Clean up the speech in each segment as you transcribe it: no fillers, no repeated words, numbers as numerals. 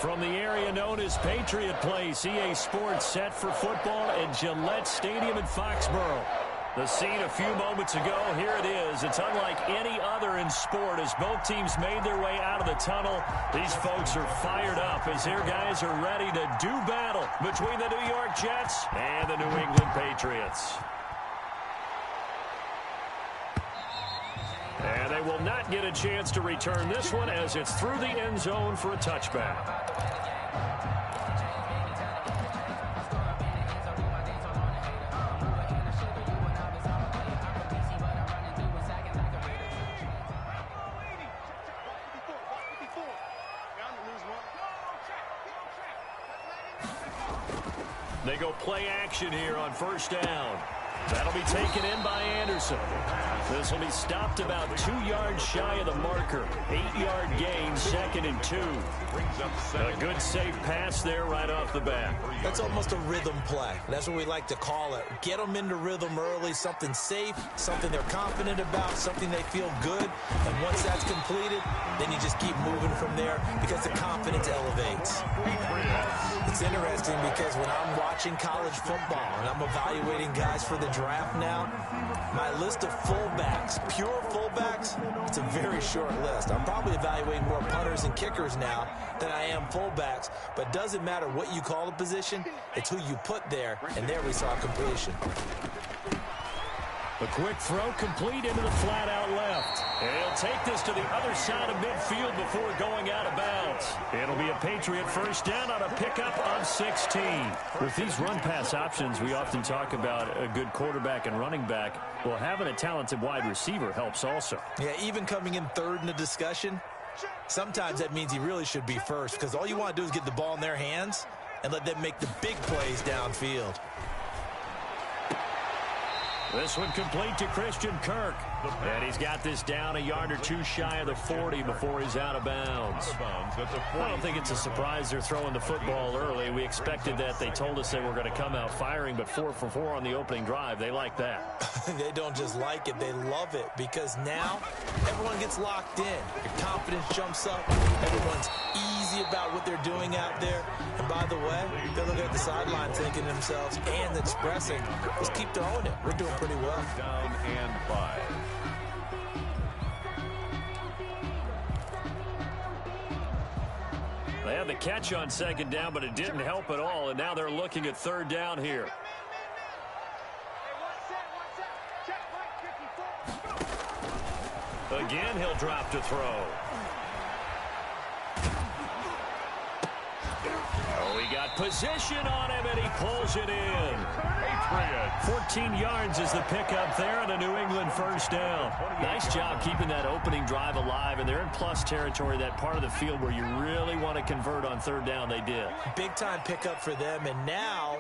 From the area known as Patriot Place, EA Sports set for football at Gillette Stadium in Foxborough. The scene a few moments ago, here it is. It's unlike any other in sport as both teams made their way out of the tunnel. These folks are fired up as their guys are ready to do battle between the New York Jets and the New England Patriots. And they will not get a chance to return this one as it's through the end zone for a touchback. They go play action here on first down. That'll be taken in by Anderson. This will be stopped about 2 yards shy of the marker. 8-yard gain, 2nd and 2. A good safe pass there right off the bat. That's almost a rhythm play. That's what we like to call it. Get them into rhythm early, something safe, something they're confident about, something they feel good. And once that's completed, then you just keep moving from there because the confidence elevates. It's interesting because when I'm watching college football and I'm evaluating guys for the draft now, my list of fullbacks, pure fullbacks, it's a very short list. I'm probably evaluating more punters and kickers now than I am fullbacks, but it doesn't matter what you call a position, it's who you put there, and there we saw completion. A quick throw complete into the flat out left. And he'll take this to the other side of midfield before going out of bounds. It'll be a Patriot first down on a pickup on 16. With these run-pass options, we often talk about a good quarterback and running back. Well, having a talented wide receiver helps also. Yeah, even coming in third in the discussion, sometimes that means he really should be first because all you want to do is get the ball in their hands and let them make the big plays downfield. This one complete to Christian Kirk. And he's got this down a yard or two shy of the 40 before he's out of bounds. I don't think it's a surprise they're throwing the football early. We expected that. They told us they were going to come out firing, but 4 for 4 on the opening drive. They like that. They don't just like it, they love it because now everyone gets locked in. Your confidence jumps up. Everyone's easy about what they're doing out there. And by the way, they're looking at the sideline thinking to themselves and expressing, let's keep throwing it. We're doing pretty well. Down and 5. They had the catch on second down, but it didn't help at all, and now they're looking at third down here. Again, he'll drop to throw. Oh, he got position on him, and he pulls it in. 14 yards is the pickup there on a New England first down. Nice job keeping that opening drive alive, and they're in plus territory, that part of the field where you really want to convert on third down. They did. Big-time pickup for them, and now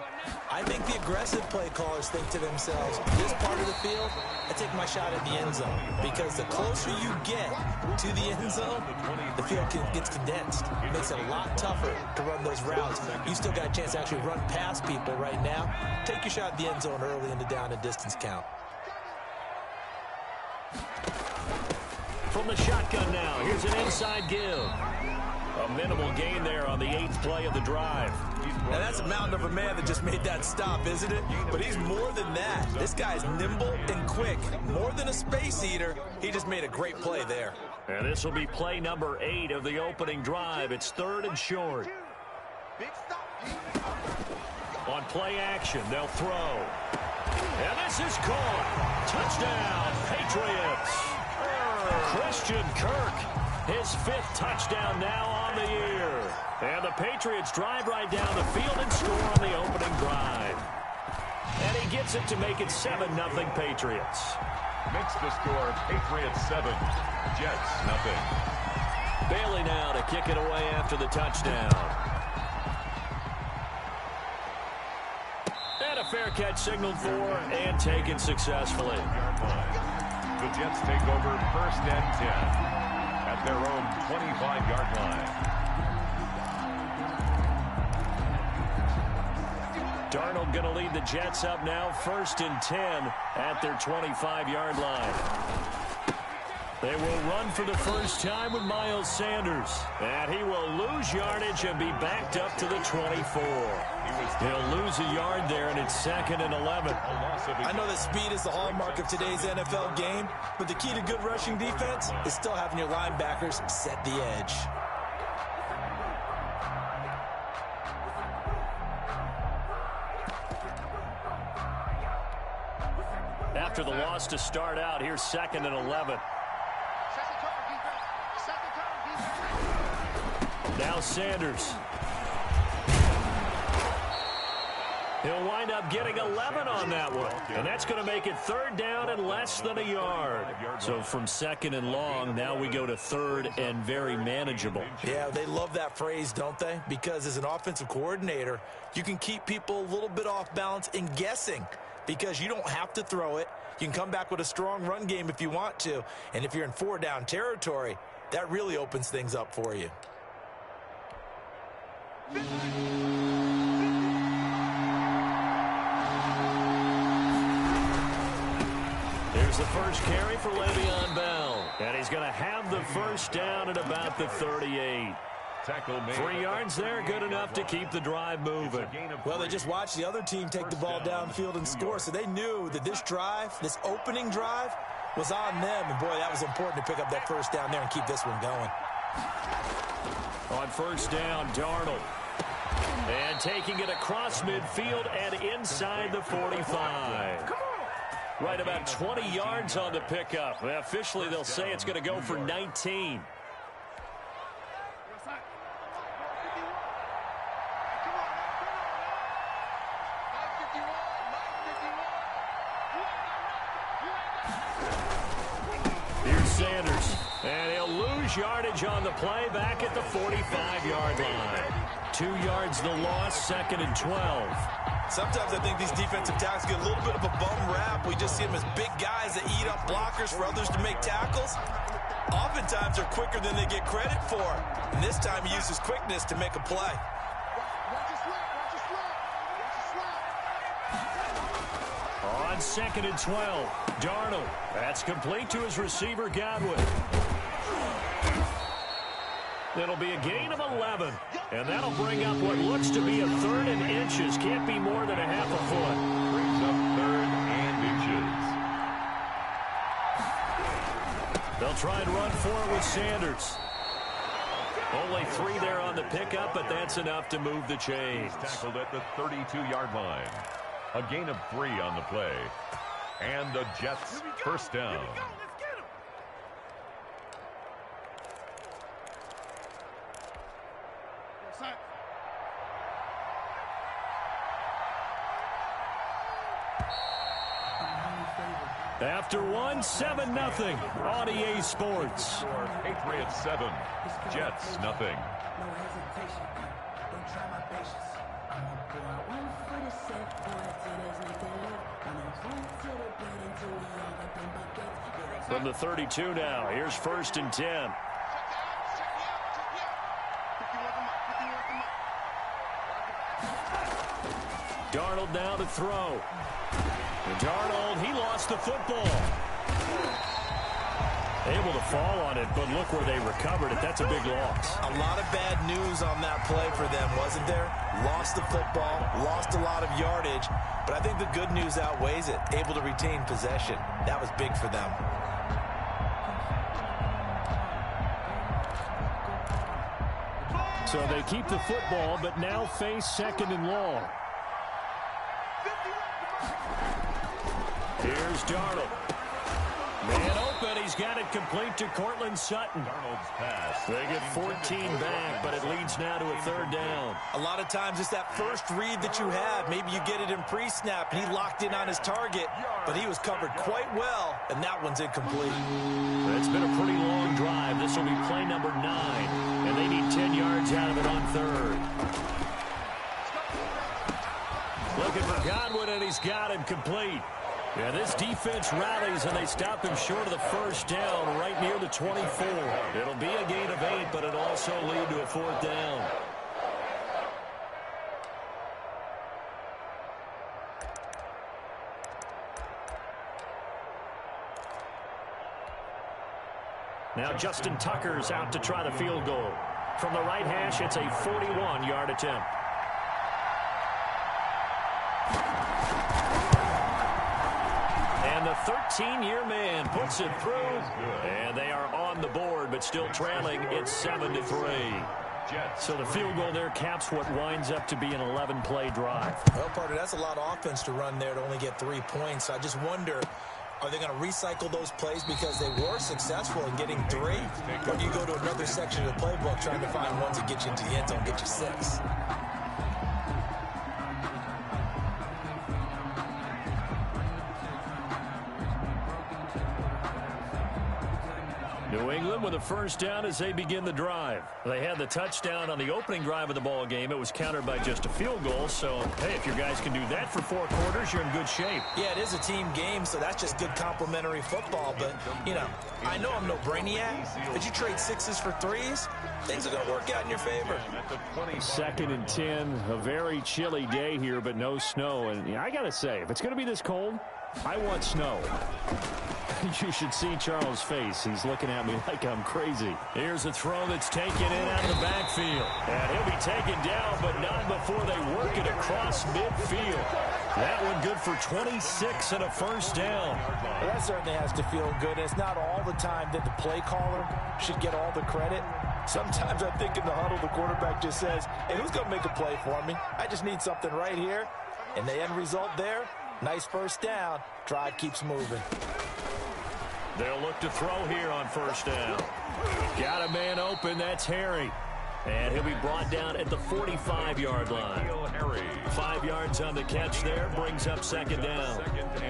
I think the aggressive play callers think to themselves, this part of the field, I take my shot at the end zone, because the closer you get to the end zone, the field gets condensed. It makes it a lot tougher to run those routes. You still got a chance to actually run past people right now. Take your shot at the end zone early in the down and distance count. From the shotgun now, here's an inside give. A minimal gain there on the 8th play of the drive. Now that's a mountain of a man that just made that stop, isn't it? But he's more than that. This guy's nimble and quick. More than a space eater, he just made a great play there. And this will be play number 8 of the opening drive. It's 3rd and short. On play action, they'll throw. And this is caught. Touchdown, Patriots. Christian Kirk, his 5th touchdown now on the year. And the Patriots drive right down the field and score on the opening drive. And he gets it to make it 7-0 Patriots. Makes the score Patriots 7, Jets 0. Bailey now to kick it away after the touchdown. And a fair catch signaled for and taken successfully. The Jets take over 1st and 10 at their own 25-yard line. Darnold going to lead the Jets up now, 1st and 10 at their 25-yard line. They will run for the first time with Miles Sanders. And he will lose yardage and be backed up to the 24. He'll lose a yard there, and it's 2nd and 11. I know that speed is the hallmark of today's NFL game, but the key to good rushing defense is still having your linebackers set the edge. After the loss to start out, here's 2nd and 11. Now Sanders. He'll wind up getting 11 on that one. And that's going to make it 3rd down and less than a yard. So from 2nd and long, now we go to 3rd and very manageable. Yeah, they love that phrase, don't they? Because as an offensive coordinator, you can keep people a little bit off balance in guessing. Because you don't have to throw it. You can come back with a strong run game if you want to. And if you're in 4-down territory, that really opens things up for you. Here's the first carry for Le'Veon Bell. And he's going to have the first down at about the 38. 3 yards there, good enough to keep the drive moving. Well, they just watched the other team take the ball downfield and score, so they knew that this drive, this opening drive, was on them. And, boy, that was important to pick up that first down there and keep this one going. On first down, Darnold. And taking it across midfield and inside the 45. Right about 20 yards on the pickup. Well, officially, they'll say it's going to go for 19. Here's Sanders. And he'll lose yardage on the play back at the 45-yard line. 2 yards the loss, 2nd and 12. Sometimes I think these defensive tackles get a little bit of a bum rap. We just see them as big guys that eat up blockers for others to make tackles. Oftentimes they're quicker than they get credit for. And this time he uses quickness to make a play. On 2nd and 12, Darnold. That's complete to his receiver, Godwin. It'll be a gain of 11. And that'll bring up what looks to be a 3rd and inches. Can't be more than a half a foot. Brings up 3rd and inches. They'll try and run for it with Sanders. Only 3 there on the pickup, but that's enough to move the chains. Tackled at the 32-yard line. A gain of 3 on the play. And the Jets first down. After one, 7-0 on EA Sports. Patriots 7, Jets nothing. From the 32 now, here's 1st and 10. Darnold now to throw. And Darnold, he lost the football. Able to fall on it, but look where they recovered it. That's a big loss. A lot of bad news on that play for them, wasn't there? Lost the football, lost a lot of yardage, but I think the good news outweighs it. Able to retain possession. That was big for them. So they keep the football, but now face 2nd and long. Here's Darnold. Man open. He's got it complete to Cortland Sutton. Darnold's pass. They get 14 back, but it leads now to a 3rd down. A lot of times it's that first read that you have. Maybe you get it in pre-snap, and he locked in on his target, but he was covered quite well, and that one's incomplete. It's been a pretty long drive. This will be play number 9, and they need 10 yards out of it on 3rd. Looking for Godwin, and he's got him complete. Yeah, this defense rallies, and they stop him short of the first down right near the 24. It'll be a gain of 8, but it'll also lead to a 4th down. Now Justin Tucker's out to try the field goal. From the right hash, it's a 41-yard attempt. And the 13-year man puts it through. And they are on the board, but still trailing. It's 7-3. So the field goal there caps what winds up to be an 11-play drive. Well, partner, that's a lot of offense to run there to only get 3 points. I just wonder, are they going to recycle those plays because they were successful in getting 3? Or do you go to another section of the playbook trying to find ones that get you into the end zone, get you 6? New England with a first down as they begin the drive. They had the touchdown on the opening drive of the ball game. It was countered by just a field goal. So, hey, if your guys can do that for 4 quarters, you're in good shape. Yeah, it is a team game, so that's just good complimentary football. But, you know, I know I'm no brainiac, but you trade 6s for 3s, things are going to work out in your favor. 2nd and 10, a very chilly day here, but no snow. And I got to say, if it's going to be this cold, I want snow. You should see Charles' face. He's looking at me like I'm crazy. Here's a throw that's taken in out of the backfield. And he'll be taken down, but not before they work it across midfield. That one good for 26 and a first down. Well, that certainly has to feel good. It's not all the time that the play caller should get all the credit. Sometimes I think in the huddle, the quarterback just says, hey, who's going to make a play for me? I just need something right here. And the end result there, nice first down. Drive keeps moving. They'll look to throw here on first down. Got a man open. That's Harry. And he'll be brought down at the 45-yard line. 5 yards on the catch there. Brings up 2nd down.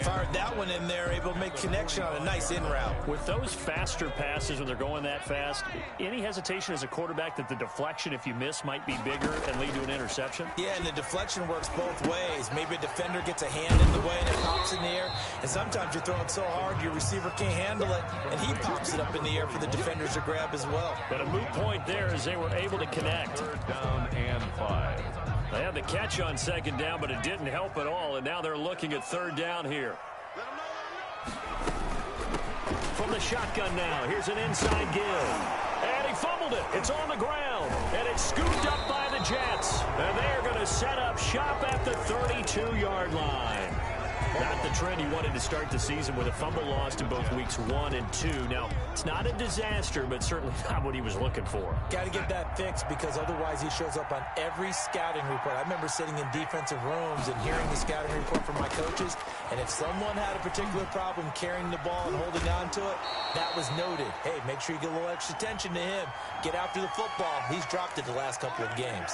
Fired that one in there. Able to make connection on a nice in route. With those faster passes when they're going that fast, any hesitation as a quarterback that the deflection, if you miss, might be bigger and lead to an interception? Yeah, and the deflection works both ways. Maybe a defender gets a hand in the way and it pops in the air. And sometimes you're throwing so hard your receiver can't handle it, and he pops it up in the air for the defenders to grab as well. But a moot point there as they were able to connect. 3rd down and 5. They had the catch on 2nd down, but it didn't help at all, and now they're looking at 3rd down here. From the shotgun now, here's an inside give. And he fumbled it. It's on the ground, and it's scooped up by the Jets. And they're going to set up shop at the 32-yard line. Not the trend he wanted to start the season with a fumble lost in both weeks 1 and 2. Now, it's not a disaster, but certainly not what he was looking for. Got to get that fixed because otherwise he shows up on every scouting report. I remember sitting in defensive rooms and hearing the scouting report from my coaches, and if someone had a particular problem carrying the ball and holding on to it, that was noted. Hey, make sure you get a little extra attention to him. Get after the football. He's dropped it the last couple of games.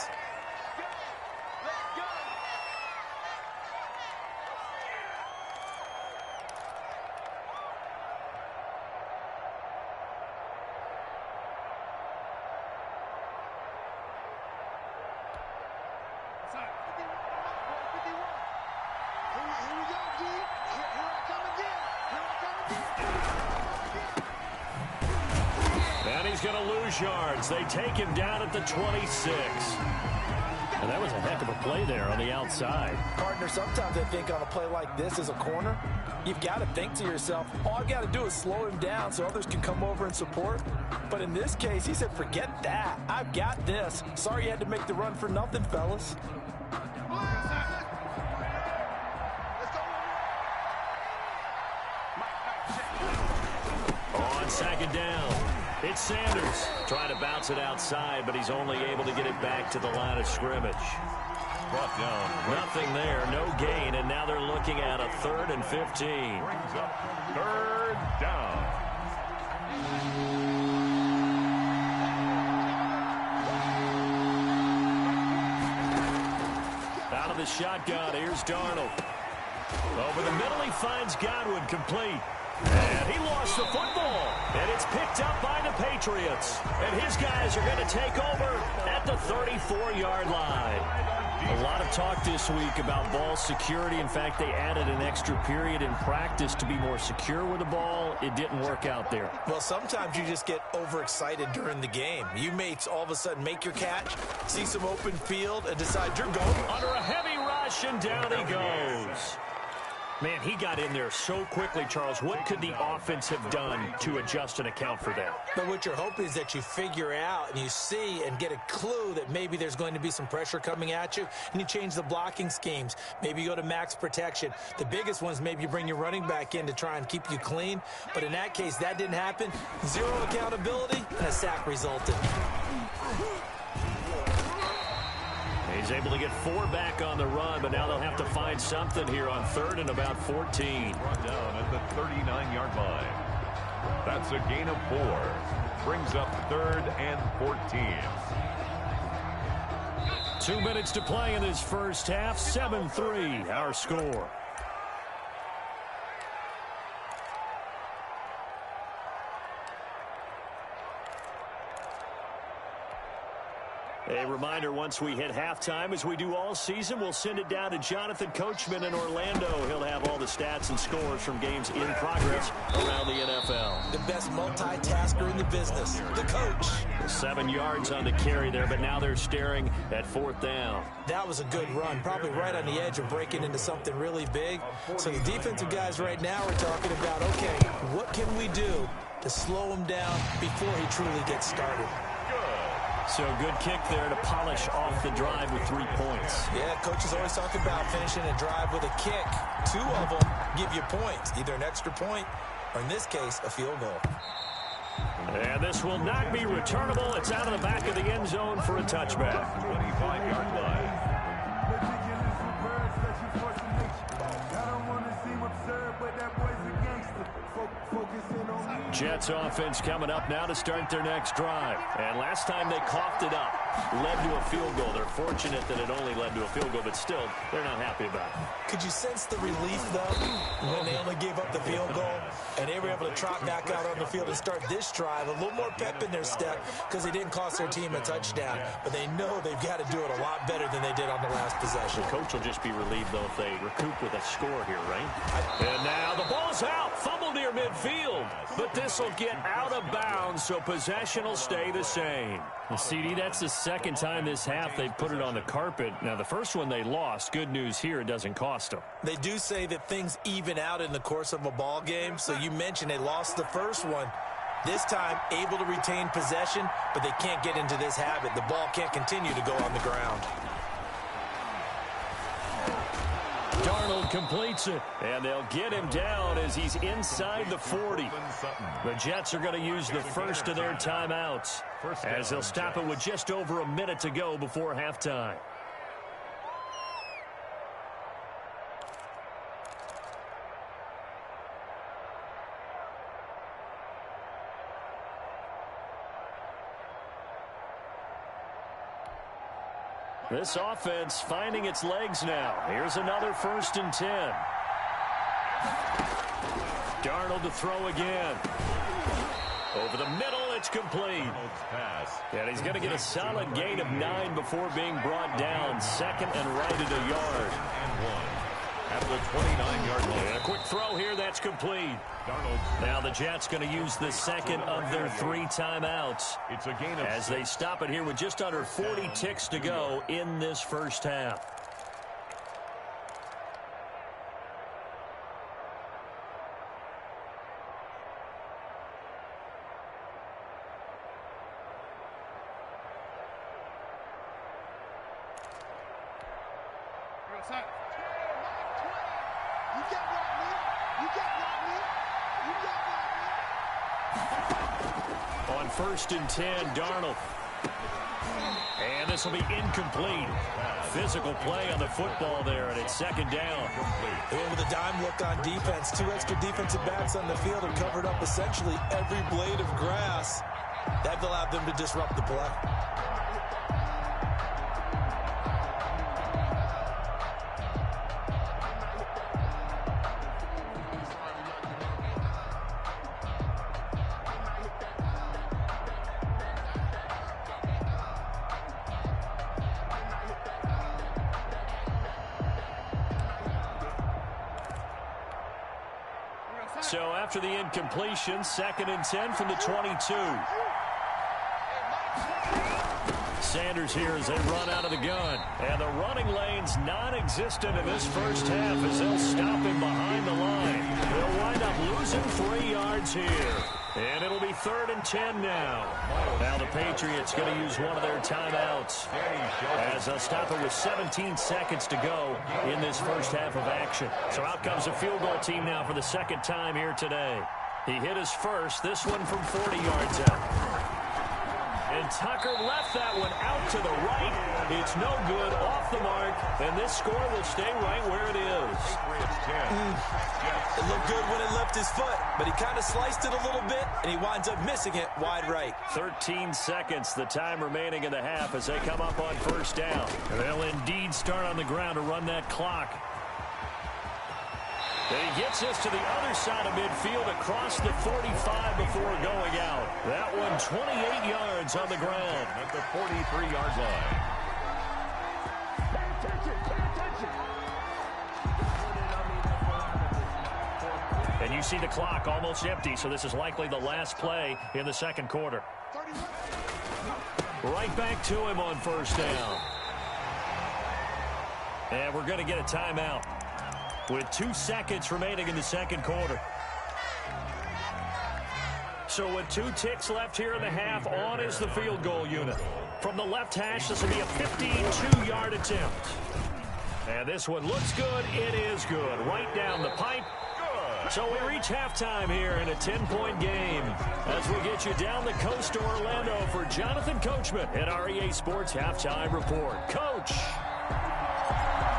Yards. They take him down at the 26. And that was a heck of a play there on the outside. Partner, sometimes I think on a play like this as a corner, you've got to think to yourself, all I've got to do is slow him down so others can come over and support. But in this case, he said, forget that. I've got this. Sorry you had to make the run for nothing, fellas. On 2nd down. It's Sanders trying to bounce it outside, but he's only able to get it back to the line of scrimmage. Brought down. Nothing there, no gain, and now they're looking at a 3rd and 15. Brings up 3rd down. Out of the shotgun, here's Darnold. Over the middle, he finds Godwin complete. And he lost the football. And it's picked up by the Patriots. And his guys are going to take over at the 34-yard line. A lot of talk this week about ball security. In fact, they added an extra period in practice to be more secure with the ball. It didn't work out there. Well, sometimes you just get overexcited during the game. You may all of a sudden make your catch, see some open field, and decide you're going. Under a heavy rush, and down he goes. Man, he got in there so quickly, Charles. What could the offense have done to adjust and account for that? But what you're hoping is that you figure out and you see and get a clue that maybe there's going to be some pressure coming at you, and you change the blocking schemes. Maybe you go to max protection. The biggest ones, maybe you bring your running back in to try and keep you clean. But in that case, that didn't happen. Zero accountability, and a sack resulted. He's able to get 4 back on the run, but now they'll have to find something here on 3rd and about 14. Run down at the 39-yard line. That's a gain of 4. Brings up 3rd and 14. 2 minutes to play in this first half. 7-3, our score. A reminder, once we hit halftime, as we do all season, we'll send it down to Jonathan Coachman in Orlando. He'll have all the stats and scores from games in progress around the NFL. The best multitasker in the business, the coach. 7 yards on the carry there, but now they're staring at 4th down. That was a good run, probably right on the edge of breaking into something really big. So the defensive guys right now are talking about, okay, what can we do to slow him down before he truly gets started? So good kick there to polish off the drive with 3 points. Yeah, coaches always talk about finishing a drive with a kick. 2 of them give you points, either an extra point or, in this case, a field goal. And this will not be returnable. It's out of the back of the end zone for a touchback. 25-yard line. Jets offense coming up now to start their next drive. And last time they coughed it up, led to a field goal. They're fortunate that it only led to a field goal, but still, they're not happy about it. Could you sense the relief, though, when they only gave up the field goal and they were able to trot back out on the field and start this drive? A little more pep in their step because they didn't cost their team a touchdown, but they know they've got to do it a lot better than they did on the last possession. The coach will just be relieved, though, if they recoup with a score here, right? And now the ball's out. Fumble near midfield. But this will get out of bounds, so possession will stay the same. Well, CD, that's the second time this half they've put it on the carpet. Now, the first one they lost. Good news here, it doesn't cost them. They do say that things even out in the course of a ball game. So you mentioned they lost the first one. This time, able to retain possession, but they can't get into this habit. The ball can't continue to go on the ground. Darnold completes it, and they'll get him down as he's inside the 40. The Jets are going to use the first of their timeouts as they'll stop it with just over a minute to go before halftime. This offense finding its legs now. Here's another 1st and 10. Darnold to throw again. Over the middle, it's complete. And he's going to get a solid gain of 9 before being brought down. 2nd and right at a yard. And 1 at the 29-yard line. And a quick throw here, that's complete. Darnold. Now the Jets going to use the second of their 3 timeouts. It's a gain of as 6. they stop it here with just under 40 ticks to go in this first half. On 1st and 10, Darnold. And this will be incomplete. Physical play on the football there, and it's 2nd down. They went with a dime look on defense. 2 extra defensive backs on the field and covered up essentially every blade of grass. That allowed them to disrupt the play. So after the incompletion, 2nd and 10 from the 22. Sanders here as they run out of the gun. And the running lane's non-existent in this first half as they'll stop him behind the line. They'll wind up losing 3 yards here. And it'll be 3rd and 10 now. Now the Patriots going to use one of their timeouts as they'll stop it with 17 seconds to go in this first half of action. So out comes a field goal team now for the second time here today. He hit his first, this one from 40 yards out. And Tucker left that one out to the right. It's no good, off the mark, and this score will stay right where it is. It looked good when it left his foot, but he kind of sliced it a little bit, and he winds up missing it wide right. 13 seconds, the time remaining in the half as they come up on first down. They'll indeed start on the ground to run that clock. And he gets us to the other side of midfield across the 45 before going out. That one 28 yards on the ground at the 43-yard line. And you see the clock almost empty, so this is likely the last play in the second quarter. Right back to him on first down. And we're going to get a timeout with 2 seconds remaining in the second quarter. So with 2 ticks left here in the half, on is the field goal unit. From the left hash, this will be a 52-yard attempt. And this one looks good. It is good. Right down the pipe. Good. So we reach halftime here in a 10-point game as we get you down the coast to Orlando for Jonathan Coachman at our EA Sports Halftime Report. Coach.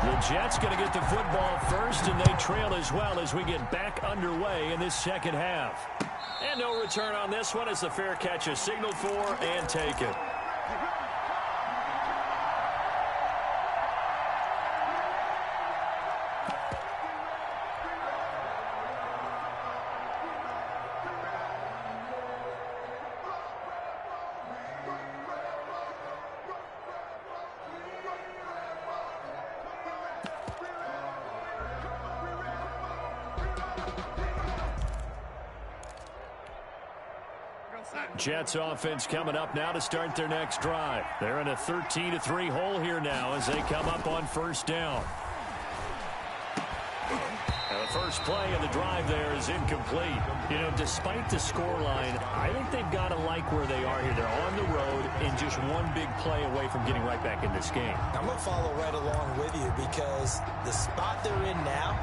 The Jets going to get the football first, and they trail as well as we get back underway in this second half. And no return on this one as the fair catch is signaled for and taken. Jets offense coming up now to start their next drive. They're in a 13-3 hole here now as they come up on first down. Now the first play of the drive there is incomplete. You know, despite the scoreline, I think they've got to like where they are here. They're on the road and just one big play away from getting right back in this game. I'm going to follow right along with you because the spot they're in now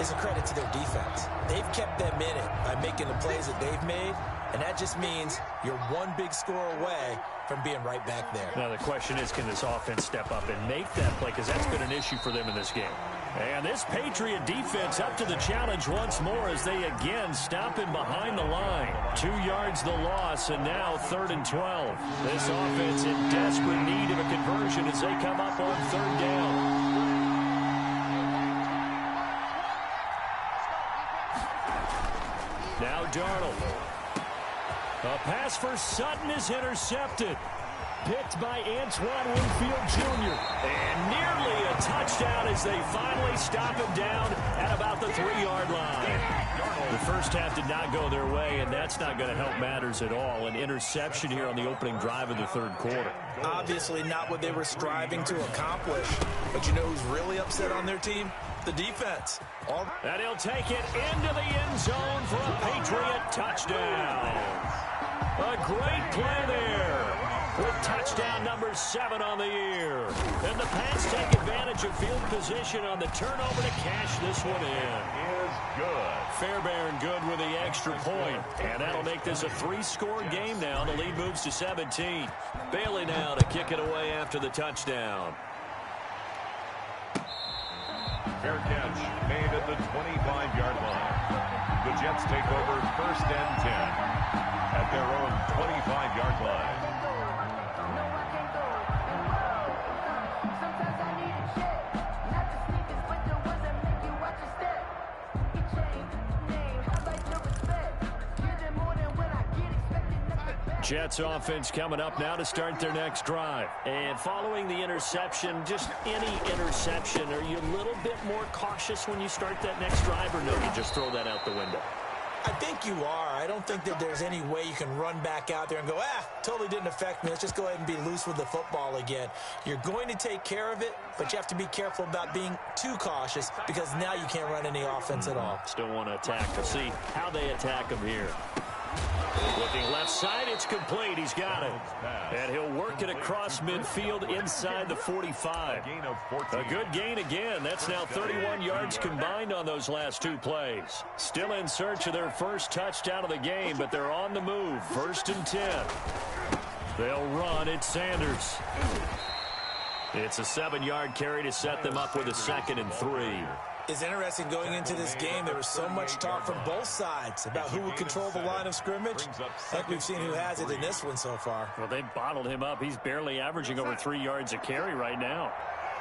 is a credit to their defense. They've kept them in it by making the plays that they've made. And that just means you're one big score away from being right back there. Now the question is, can this offense step up and make that play? Because that's been an issue for them in this game. And this Patriot defense up to the challenge once more as they again stop him behind the line. 2 yards the loss, and now 3rd and 12. This offense in desperate need of a conversion as they come up on 3rd down. Now Darnold. A pass for Sutton is intercepted. Picked by Antoine Winfield Jr. And nearly a touchdown as they finally stop him down at about the 3-yard line. The first half did not go their way, and that's not going to help matters at all. An interception here on the opening drive of the 3rd quarter. Obviously not what they were striving to accomplish. But you know who's really upset on their team? The defense. And he'll take it into the end zone for a Patriot touchdown. A great play there with touchdown number 7 on the year. And the Pats take advantage of field position on the turnover to cash this one in. Is good. Fairbairn good with the extra point. And that'll make this a 3-score game now. The lead moves to 17. Bailey now to kick it away after the touchdown. Fair catch made at the 25-yard line. The Jets take over 1st and 10 at their own 25-yard line. Jets offense coming up now to start their next drive. And following the interception, just any interception, are you a little bit more cautious when you start that next drive, or no, you just throw that out the window? I think you are. I don't think that there's any way you can run back out there and go, totally didn't affect me. Let's just go ahead and be loose with the football again. You're going to take care of it, but you have to be careful about being too cautious because now you can't run any offense at all. Still want to attack. We'll see how they attack him here. Looking left side, it's complete. He's got it. And he'll work it across midfield inside the 45. A good gain again. That's now 31 yards combined on those last two plays. Still in search of their first touchdown of the game, but they're on the move. 1st and 10. They'll run. It's Sanders. It's a 7-yard carry to set them up with a 2nd and 3. It's interesting going into this game. There was so much talk from both sides about who would control the line of scrimmage. I think we've seen who has it in this one so far. Well, they've bottled him up. He's barely averaging over 3 yards a carry right now.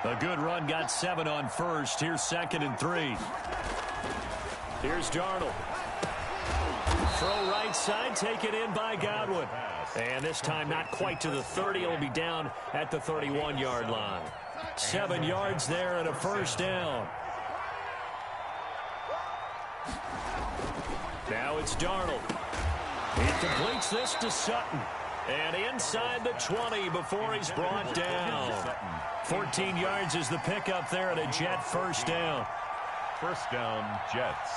A good run, got 7 on first. Here's 2nd and 3. Here's Darnold. Throw right side, taken in by Godwin. And this time not quite to the 30. It'll be down at the 31-yard line. 7 yards there and a 1st down. Now it's Darnold. He completes this to Sutton. And inside the 20 before he's brought down. 14 yards is the pickup there at a Jet 1st down. 1st down, Jets.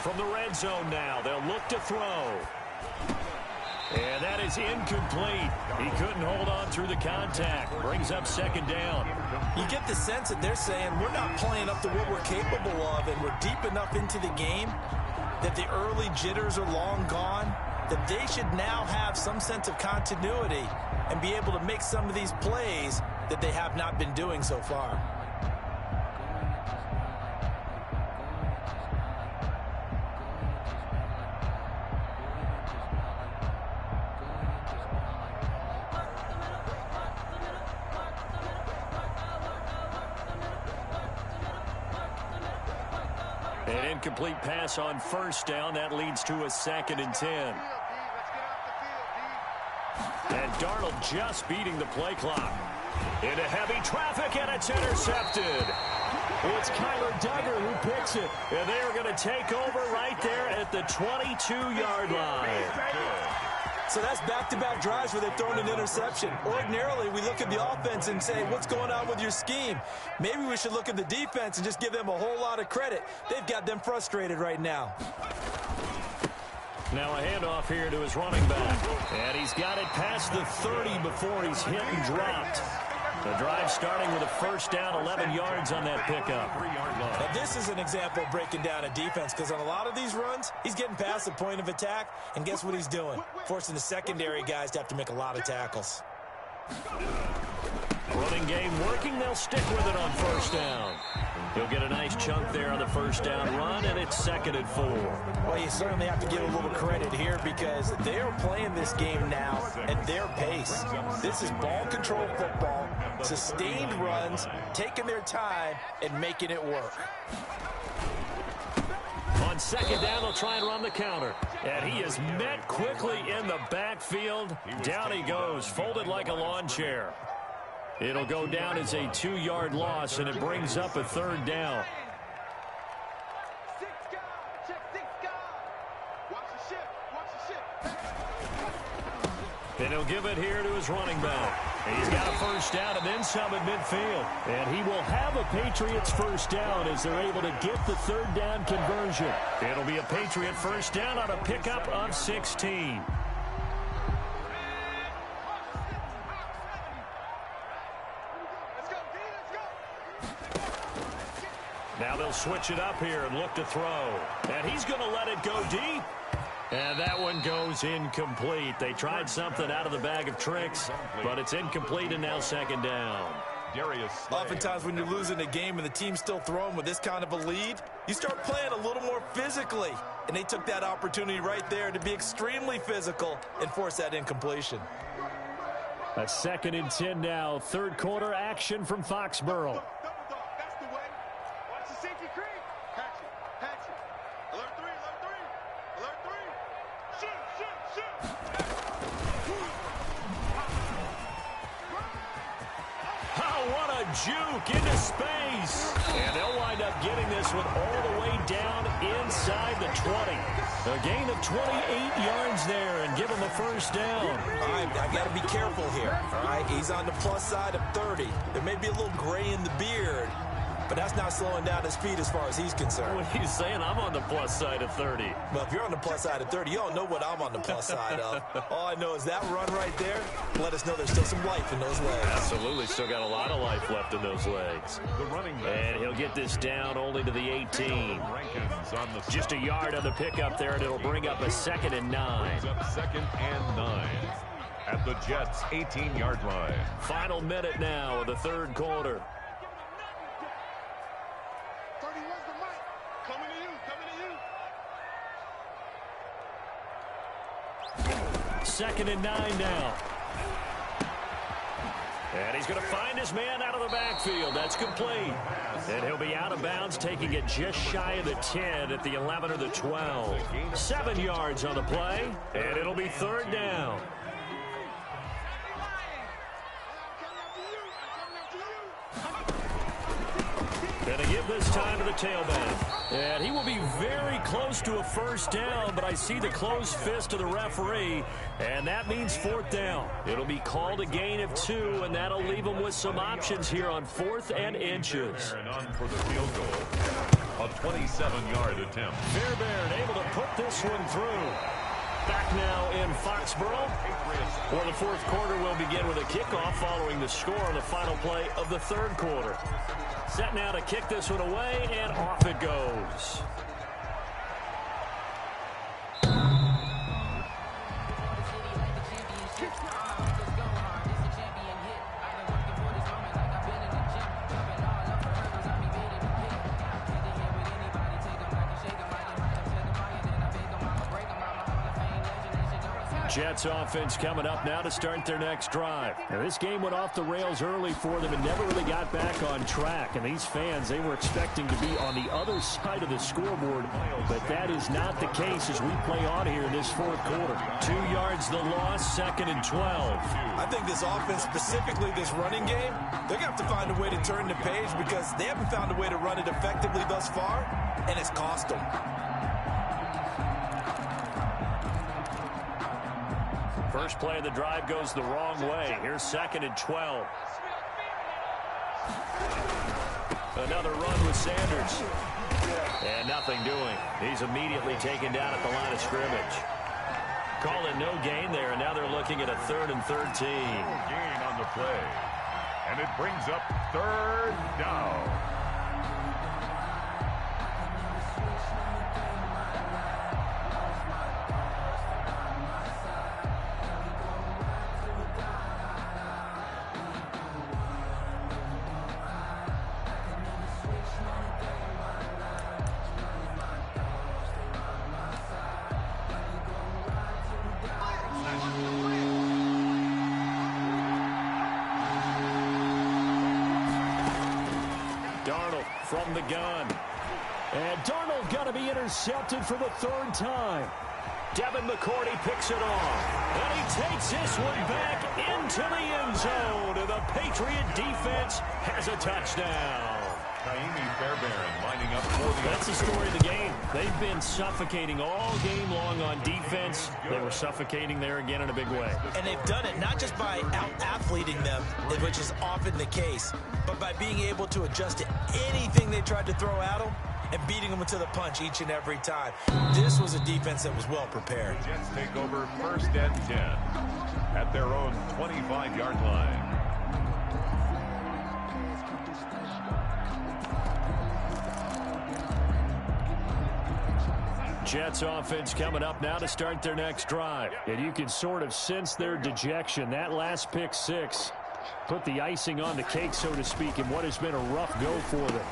From the red zone now, they'll look to throw. And that is incomplete. He couldn't hold on through the contact. Brings up 2nd down. You get the sense that they're saying we're not playing up to what we're capable of, and we're deep enough into the game that the early jitters are long gone, that they should now have some sense of continuity and be able to make some of these plays that they have not been doing so far. An incomplete pass on 1st down. That leads to a 2nd and 10. And Darnold just beating the play clock. Into heavy traffic, and it's intercepted. It's Kyler Duggar who picks it. And they are going to take over right there at the 22-yard line. So that's back-to-back drives where they've thrown an interception. Ordinarily, we look at the offense and say, what's going on with your scheme? Maybe we should look at the defense and just give them a whole lot of credit. They've got them frustrated right now. Now a handoff here to his running back. And he's got it past the 30 before he's hit and dropped. The drive starting with a 1st down, 11 yards on that pickup. Now this is an example of breaking down a defense, because on a lot of these runs, he's getting past the point of attack, and guess what he's doing? Forcing the secondary guys to have to make a lot of tackles. Running game working. They'll stick with it on 1st down. He'll get a nice chunk there on the 1st down run, and it's 2nd and 4. Well, you certainly have to give a little credit here because they are playing this game now at their pace. This is ball control football, sustained runs, taking their time, and making it work. On 2nd down, they'll try and run the counter. And he is met quickly in the backfield. Down he goes, folded like a lawn chair. It'll go down as a 2-yard loss, and it brings up a 3rd down. And he'll give it here to his running back. And he's got a 1st down and then some at midfield. And he will have a Patriots 1st down as they're able to get the 3rd down conversion. It'll be a Patriot 1st down on a pickup of 16. Now they'll switch it up here and look to throw. And he's going to let it go deep. And that one goes incomplete. They tried something out of the bag of tricks, but it's incomplete and now 2nd down. Oftentimes when you're losing a game and the team's still throwing with this kind of a lead, you start playing a little more physically. And they took that opportunity right there to be extremely physical and force that incompletion. A 2nd and 10 now. 3rd quarter action from Foxborough. juke into space. And they'll wind up getting this one all the way down inside the 20. A gain of 28 yards there and give him a first down. All right, I got to be careful here. All right, he's on the plus side of 30. There may be a little gray in the beard, but that's not slowing down his speed as far as he's concerned. What are you saying? I'm on the plus side of 30. Well, if you're on the plus side of 30, you don't know what I'm on the plus side of. All I know is that run right there let us know there's still some life in those legs. Absolutely, still got a lot of life left in those legs. The running back. And he'll get this down only to the 18. Just a yard on the pickup there, and it'll bring up a 2nd and 9. Brings up 2nd and 9 at the Jets' 18-yard line. Final minute now of the third quarter. 2nd and 9 now. And he's going to find his man out of the backfield. That's complete. And he'll be out of bounds, taking it just shy of the 10 at the 11 or the 12. 7 yards on the play, and it'll be 3rd down. Going to give this time to the tailback. And he will be very close to a first down, but I see the closed fist of the referee, and that means 4th down. It'll be called a gain of 2, and that'll leave him with some options here on 4th and inches. And on for the field goal. A 27-yard attempt. Fairbairn able to put this one through. Back now in Foxborough. Well, the 4th quarter will begin with a kickoff following the score on the final play of the 3rd quarter. Set now to kick this one away, and off it goes. Jets offense coming up now to start their next drive. Now, this game went off the rails early for them and never really got back on track. And these fans, they were expecting to be on the other side of the scoreboard, but that is not the case as we play on here in this 4th quarter. 2 yards the loss, 2nd and 12. I think this offense, specifically this running game, they're going to have to find a way to turn the page because they haven't found a way to run it effectively thus far, and it's cost them. First play of the drive goes the wrong way. Here's 2nd and 12. Another run with Sanders. And nothing doing. He's immediately taken down at the line of scrimmage. Call it no gain there, and now they're looking at a 3rd and 13. Gain on the play. And it brings up 3rd down. From the gun. And Darnold got to be intercepted for the 3rd time. Devin McCourty picks it off. And he takes this one back into the end zone. And the Patriot defense has a touchdown. Fairbairn lining up for the... That's the story of the game. They've been suffocating all game long on defense. They were suffocating there again in a big way. And they've done it not just by out-athleting them, which is often the case, but by being able to adjust to anything they tried to throw at them and beating them to the punch each and every time. This was a defense that was well prepared. The Jets take over 1st and 10 at their own 25-yard line. Jets offense coming up now to start their next drive. And you can sort of sense their dejection. That last pick 6 put the icing on the cake, so to speak, in what has been a rough go for them.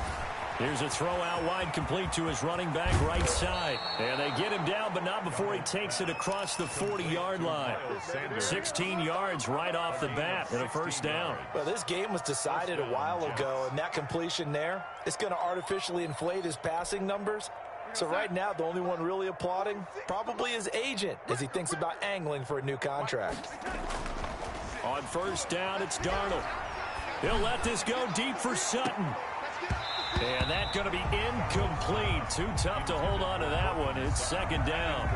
Here's a throw out wide, complete to his running back right side. And they get him down, but not before he takes it across the 40-yard line. 16 yards right off the bat and a first down. Well, this game was decided a while ago, and that completion there is going to artificially inflate his passing numbers. So right now, the only one really applauding probably his agent as he thinks about angling for a new contract. On first down, it's Darnold. He'll let this go deep for Sutton. And that's going to be incomplete. Too tough to hold on to that one. It's second down.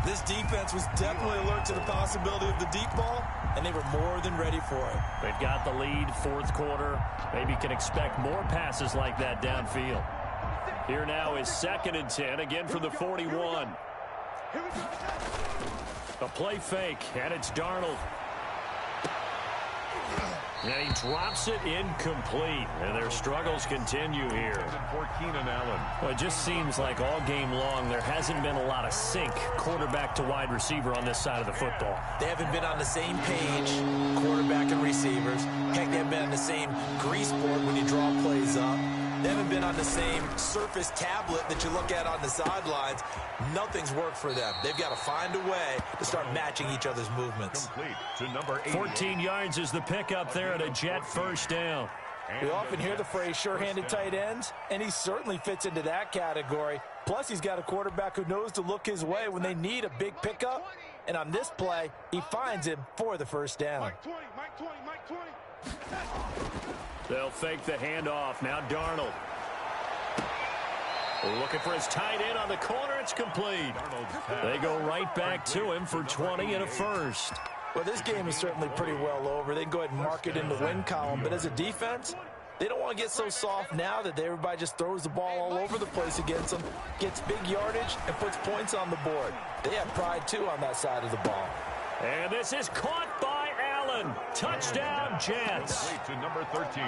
This defense was definitely alert to the possibility of the deep ball, and they were more than ready for it. They've got the lead, fourth quarter. Maybe can expect more passes like that downfield. Here now is 2nd and 10, again from the 41. A play fake, and it's Darnold. And he drops it incomplete. And their struggles continue here. For Keenan Allen. Well, it just seems like all game long there hasn't been a lot of sync quarterback to wide receiver on this side of the football. They haven't been on the same page, quarterback and receivers. Heck, they haven't been on the same grease board when you draw plays up. They haven't been on the same surface tablet that you look at on the sidelines. Nothing's worked for them. They've got to find a way to start matching each other's movements. Complete to number 8. 14 yards is the pickup there at a Jet first down. We often hear the phrase sure-handed tight ends, and he certainly fits into that category. Plus, he's got a quarterback who knows to look his way when they need a big pickup. And on this play, he finds him for the first down. Mike 20. They'll fake the handoff. Now Darnold. Looking for his tight end on the corner. It's complete. They go right back to him for 20 and a first. Well, this game is certainly pretty well over. They can go ahead and mark it in the win column. But as a defense, they don't want to get so soft now that everybody just throws the ball all over the place against them, gets big yardage, and puts points on the board. They have pride, too, on that side of the ball. And this is caught by Allen. Touchdown, Jets. To number 13,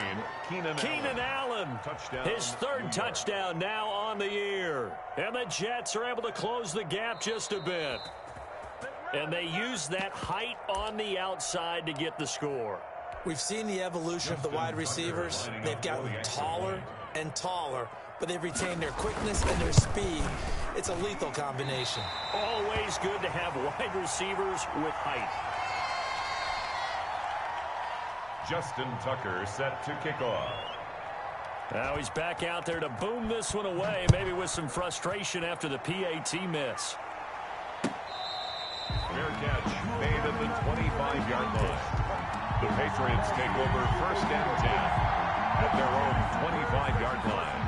Keenan Allen. Touchdown. His third touchdown now on the year. And the Jets are able to close the gap just a bit. And they use that height on the outside to get the score. We've seen the evolution of the wide receivers. They've gotten taller and taller, but they've retained their quickness and their speed. It's a lethal combination. Always good to have wide receivers with height. Justin Tucker set to kick off. Now he's back out there to boom this one away, maybe with some frustration after the PAT miss. Fair catch made at the 25-yard line. The Patriots take over 1st and 10 at their own 25-yard line.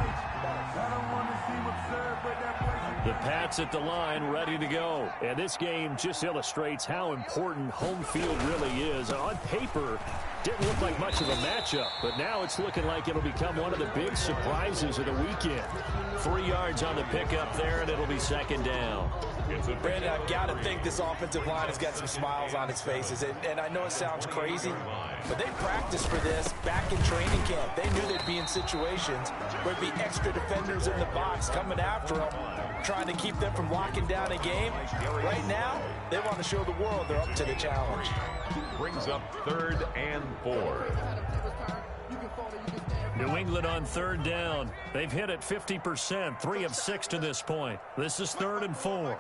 The Pats at the line, ready to go. And this game just illustrates how important home field really is. On paper, didn't look like much of a matchup, but now it's looking like it'll become one of the big surprises of the weekend. 3 yards on the pickup there, and it'll be second down. Brandon, I've got to think this offensive line has got some smiles on its faces. And I know it sounds crazy, but they practiced for this back in training camp. They knew they'd be in situations where there'd be extra defenders in the box coming after them, trying to keep them from locking down a game. Right now, they want to show the world they're up to the challenge. Brings up 3rd and 4. New England on 3rd down. They've hit it 50%, 3 of 6 to this point. This is 3rd and 4.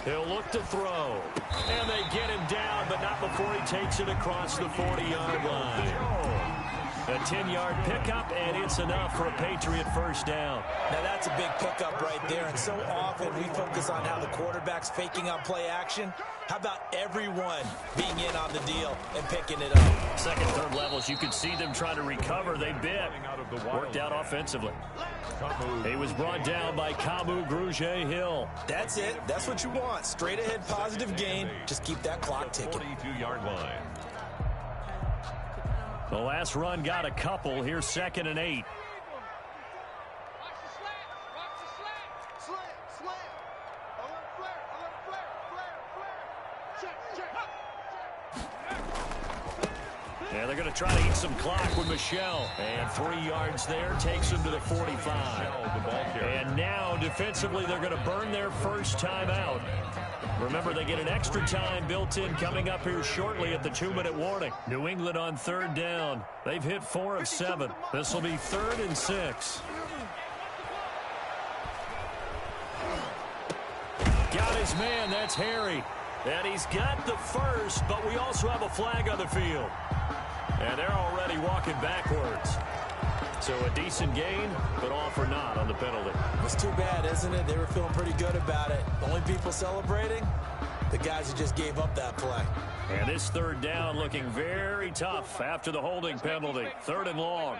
He'll look to throw. And they get him down, but not before he takes it across the 40-yard line. A 10-yard pickup, and it's enough for a Patriot first down. Now, that's a big pickup right there, and so often we focus on how the quarterback's faking on play action. How about everyone being in on the deal and picking it up? Second, third levels, you could see them trying to recover. They bit. Worked out offensively. He was brought down by Kamu Grugier-Hill. That's it. That's what you want. Straight ahead positive gain. Just keep that clock ticking. 42-yard line. The last run got a couple. Here's 2nd and 8. Yeah, they're going to try to eat some clock with Michelle. And 3 yards there takes them to the 45. And now, defensively, they're going to burn their first time out. Remember, they get an extra time built in coming up here shortly at the 2-minute warning. New England on 3rd down. They've hit 4 of 7. This will be 3rd and 6. Got his man. That's Harry. And he's got the first, but we also have a flag on the field. And they're already walking backwards. So a decent gain, but all for naught on the penalty. It's too bad, isn't it? They were feeling pretty good about it. The only people celebrating, the guys who just gave up that play. And this third down looking very tough after the holding penalty. 3rd and long.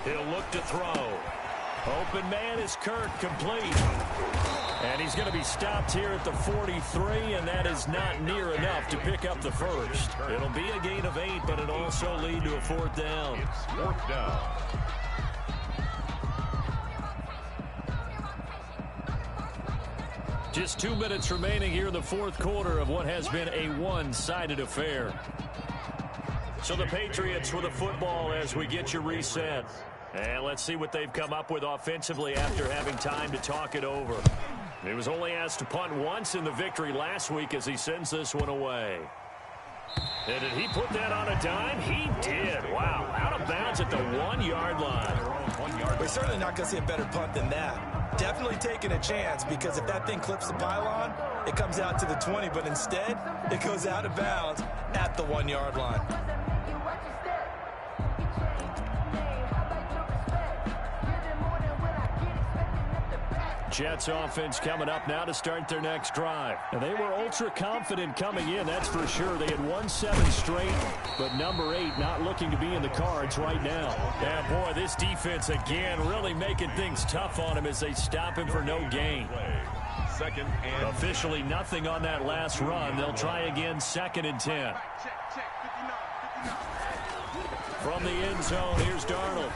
He'll look to throw. Open man is Kirk, complete. And he's going to be stopped here at the 43, and that is not near enough to pick up the first. It'll be a gain of 8, but it'll also lead to a 4th down. It's 4th down. Just 2 minutes remaining here in the 4th quarter of what has been a one-sided affair. So the Patriots with the football as we get you reset. And let's see what they've come up with offensively after having time to talk it over. He was only asked to punt once in the victory last week as he sends this one away. And did he put that on a dime? He did. Wow. Out of bounds at the 1-yard line. We're certainly not going to see a better punt than that. Definitely taking a chance, because if that thing clips the pylon, it comes out to the 20. But instead, it goes out of bounds at the 1-yard line. Jets offense coming up now to start their next drive. And they were ultra confident coming in, that's for sure. They had won 7 straight, but number 8 not looking to be in the cards right now. Yeah, boy, this defense again really making things tough on him as they stop him for no gain. 2nd and officially nothing on that last run. They'll try again, 2nd and 10. From the end zone, here's Darnold.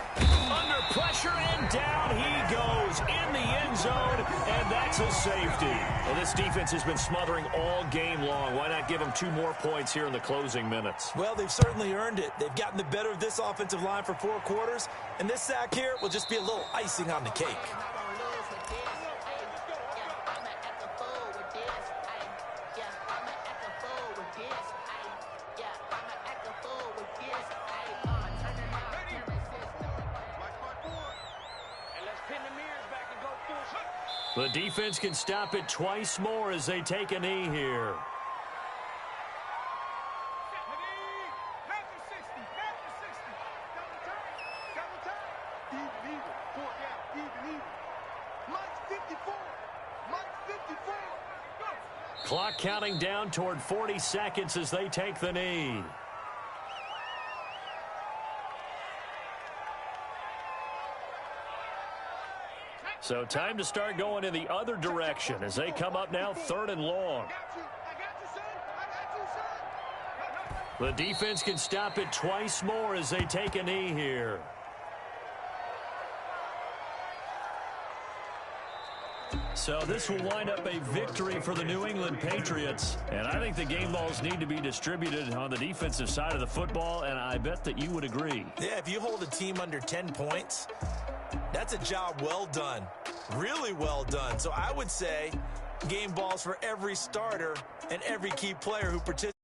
Under pressure, and down he goes in the end zone, and that's a safety. Well, this defense has been smothering all game long. Why not give them 2 more points here in the closing minutes? Well, they've certainly earned it. They've gotten the better of this offensive line for 4 quarters, and this sack here will just be a little icing on the cake. The defense can stop it twice more as they take a knee here. Clock counting down toward 40 seconds as they take the knee. So time to start going in the other direction as they come up now 3rd and long. The defense can stop it twice more as they take a knee here. So this will wind up a victory for the New England Patriots. And I think the game balls need to be distributed on the defensive side of the football, and I bet that you would agree. Yeah, if you hold a team under 10 points, that's a job well done. Really well done. So I would say game balls for every starter and every key player who participates.